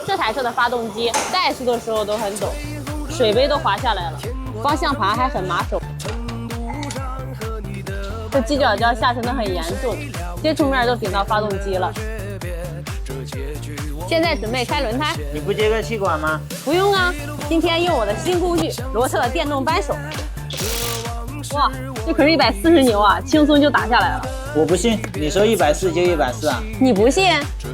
这台车的发动机怠速的时候都很抖，水杯都滑下来了，方向盘还很麻手。这犄角胶下沉的很严重，接触面都顶到发动机了。现在准备开轮胎，你不接个气管吗？不用啊，今天用我的新工具罗特的电动扳手。哇，这可是140牛啊，轻松就打下来了。我不信，你说140就140啊？你不信？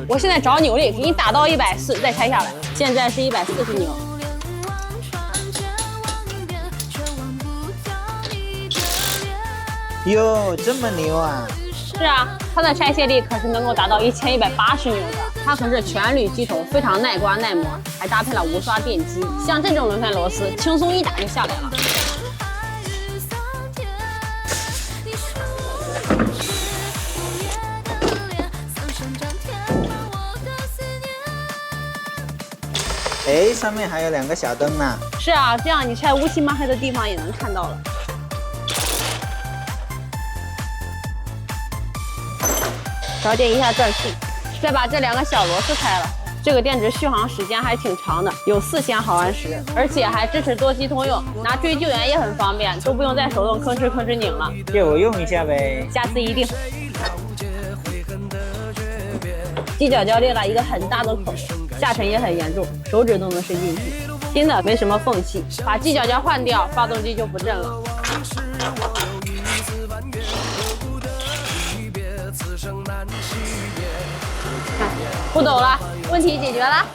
我现在找扭力给你打到140，再拆下来。现在是140牛。哟，这么牛啊！是啊，它的拆卸力可是能够达到1180牛的。它可是全铝机头，非常耐刮耐磨，还搭配了无刷电机。像这种轮胎螺丝，轻松一打就下来了。哎，上面还有2个小灯呢。是啊，这样你拆乌漆嘛黑的地方也能看到了。调节一下转速，再把这2个小螺丝拆了。这个电池续航时间还挺长的，有4000毫安时，而且还支持多机通用，拿出去救援也很方便，都不用再手动吭哧吭哧拧了。借我用一下呗，下次一定。犄角胶裂了一个很大的口，下沉也很严重，手指都能伸进去。新的没什么缝隙，把犄角胶换掉，发动机就不震了。看，不抖了，问题解决了。